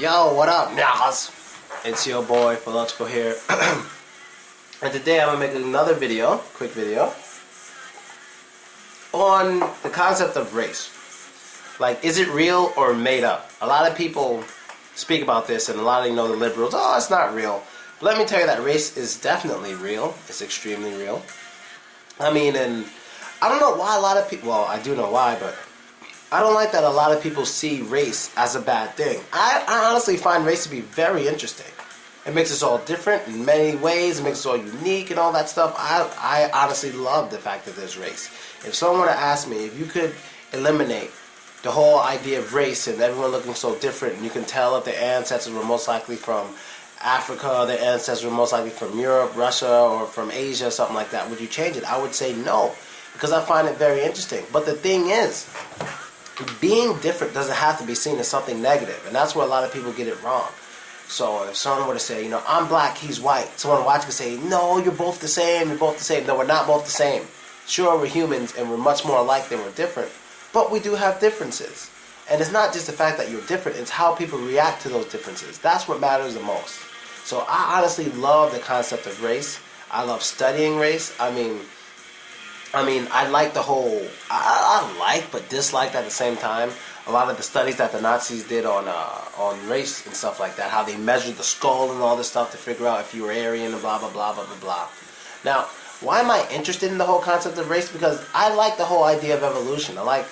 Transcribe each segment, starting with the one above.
Yo, what up, Nas? It's your boy, Philogical here. And today I'm going to make another video, quick video, on the concept of race. Like, is it real or made up? A lot of people speak about this, and a lot of the liberals, oh, it's not real. But let me tell you that race is definitely real. It's extremely real. I mean, and I don't know why a lot of people, well, I do know why, but I don't like that a lot of people see race as a bad thing. I honestly find race to be very interesting. It makes us all different in many ways. It makes us all unique and all that stuff. I honestly love the fact that there's race. If someone were to ask me if you could eliminate the whole idea of race and everyone looking so different, and you can tell if their ancestors were most likely from Africa, their ancestors were most likely from Europe, Russia, or from Asia, something like that, would you change it? I would say no, because I find it very interesting. But the thing is, being different doesn't have to be seen as something negative, and that's where a lot of people get it wrong. So if someone were to say, I'm black, he's white, someone watching could say, no, you're both the same, you're both the same. No, we're not both the same. Sure, we're humans, and we're much more alike than we're different, but we do have differences. And it's not just the fact that you're different, it's how people react to those differences. That's what matters the most. So I honestly love the concept of race. I love studying race. I mean, I like the whole, I like but dislike at the same time. A lot of the studies that the Nazis did on race and stuff like that, how they measured the skull and all this stuff to figure out if you were Aryan and blah, blah, blah, blah, blah, blah. Now, why am I interested in the whole concept of race? Because I like the whole idea of evolution. I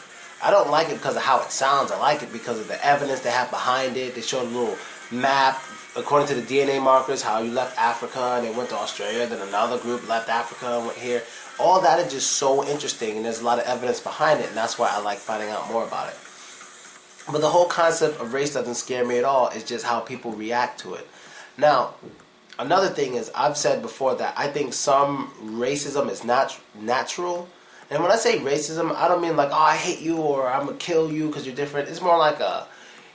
don't like it because of how it sounds. I like it because of the evidence they have behind it. They showed a little map according to the DNA markers, how you left Africa and they went to Australia, then another group left Africa and went here. All that is just so interesting, and there's a lot of evidence behind it, and that's why I like finding out more about it. But the whole concept of race doesn't scare me at all. It's just how people react to it. Now, another thing is, I've said before that I think some racism is natural. And when I say racism, I don't mean like, oh, I hate you or I'm going to kill you because you're different. It's more like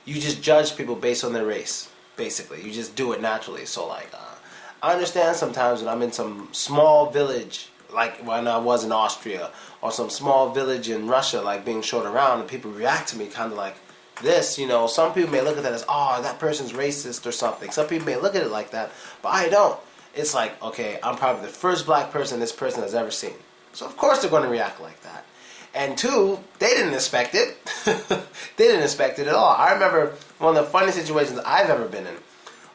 you just judge people based on their race, basically. You just do it naturally. So, I understand sometimes when I'm in some small village, like when I was in Austria, or some small village in Russia, like being showed around, and people react to me kind of like this, some people may look at that as, oh, that person's racist or something. Some people may look at it like that, but I don't. It's like, okay, I'm probably the first black person this person has ever seen. So of course they're going to react like that. And two, they didn't expect it. They didn't expect it at all. I remember one of the funniest situations I've ever been in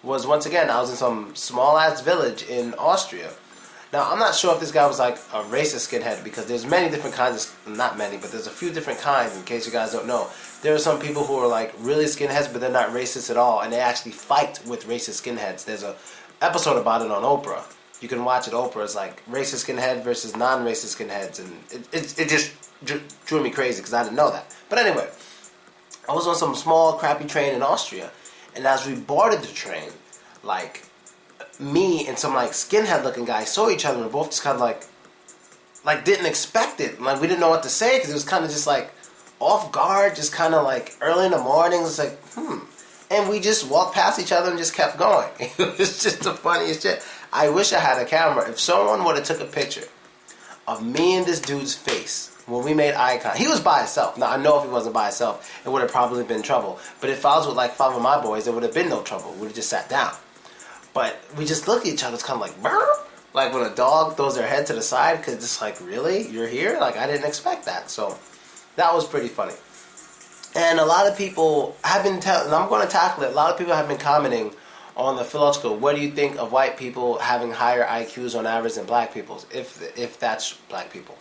was, once again, I was in some small-ass village in Austria. Now, I'm not sure if this guy was like a racist skinhead, because there's many different kinds of, not many, but there's a few different kinds, in case you guys don't know. There are some people who are like really skinheads, but they're not racist at all, and they actually fight with racist skinheads. There's a episode about it on Oprah. You can watch it. Oprah is like racist skinhead versus non-racist skinheads, and it just drew me crazy because I didn't know that. But anyway, I was on some small crappy train in Austria, and as we boarded the train, like, me and some like skinhead looking guy saw each other, and we both just kind of like didn't expect it. Like, we didn't know what to say because it was kind of just like off guard, just kind of like early in the morning. It's like, and we just walked past each other and just kept going. It was just the funniest shit. I wish I had a camera. If someone would have took a picture of me and this dude's face when we made eye contact. He was by himself. Now, I know if he wasn't by himself, it would have probably been trouble. But if I was with like 5 of my boys, there would have been no trouble. We would have just sat down. But we just look at each other. It's kind of like, brr, like when a dog throws their head to the side, because it's like, really? You're here? Like, I didn't expect that. So that was pretty funny. And a lot of people have been and I'm going to tackle it. A lot of people have been commenting on the Philogical, what do you think of white people having higher IQs on average than black people's? If that's black people.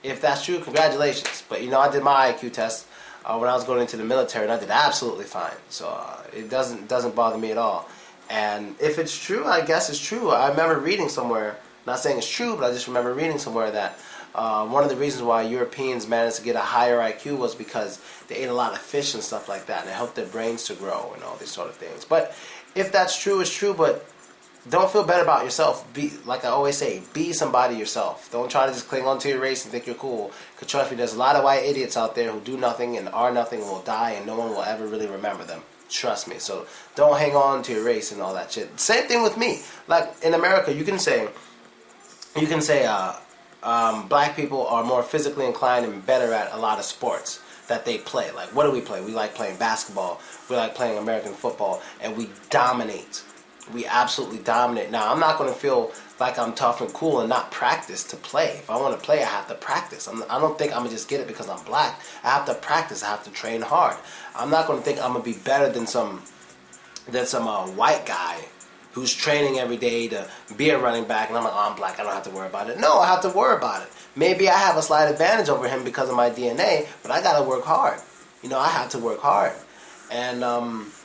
If that's true, congratulations. But I did my IQ test when I was going into the military, and I did absolutely fine. So it doesn't bother me at all. And if it's true, I guess it's true. I remember reading somewhere, not saying it's true, but I just remember reading somewhere that one of the reasons why Europeans managed to get a higher IQ was because they ate a lot of fish and stuff like that, and it helped their brains to grow and all these sort of things. But if that's true, it's true, but don't feel bad about yourself. Be, like I always say, be somebody yourself. Don't try to just cling on to your race and think you're cool. Because trust me, there's a lot of white idiots out there who do nothing and are nothing and will die, and no one will ever really remember them. Trust me. So don't hang on to your race and all that shit. Same thing with me. Like in America, you can say black people are more physically inclined and better at a lot of sports. that they play. Like, what do we play? We like playing basketball. We like playing American football, and we dominate. We absolutely dominate. Now, I'm not going to feel like I'm tough and cool and not practice to play. If I want to play, I have to practice. I don't think I'm going to just get it because I'm black. I have to practice. I have to train hard. I'm not going to think I'm going to be better than some white guy who's training every day to be a running back, and I'm like, oh, I'm black, I don't have to worry about it. No, I have to worry about it. Maybe I have a slight advantage over him because of my DNA, but I got to work hard. I have to work hard. And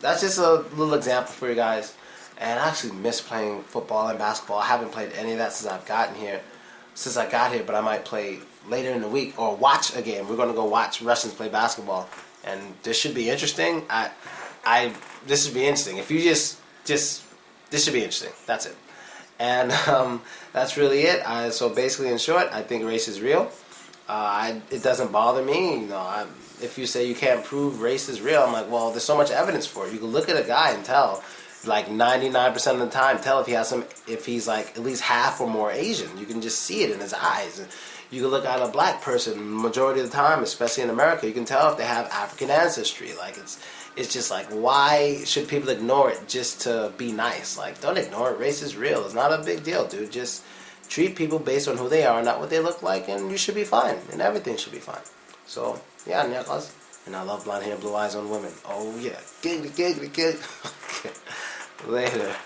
that's just a little example for you guys. And I actually miss playing football and basketball. I haven't played any of that since I got here, but I might play later in the week or watch a game. We're going to go watch Russians play basketball, and this should be interesting. This should be interesting. If you just this should be interesting. That's it. And that's really it. So basically, in short, I think race is real. It doesn't bother me. If you say you can't prove race is real, I'm like, well, there's so much evidence for it. You can look at a guy and tell, like 99% of the time, tell if he's like at least half or more Asian. You can just see it in his eyes. You can look at a black person majority of the time, especially in America. You can tell if they have African ancestry. Like it's just like, why should people ignore it just to be nice? Like, don't ignore it. Race is real. It's not a big deal, dude. Just treat people based on who they are, not what they look like, and you should be fine. And everything should be fine. So, yeah, Nicholas. And I love blonde hair, blue eyes on women. Oh, yeah. Giggity, giggity, giggity. Later.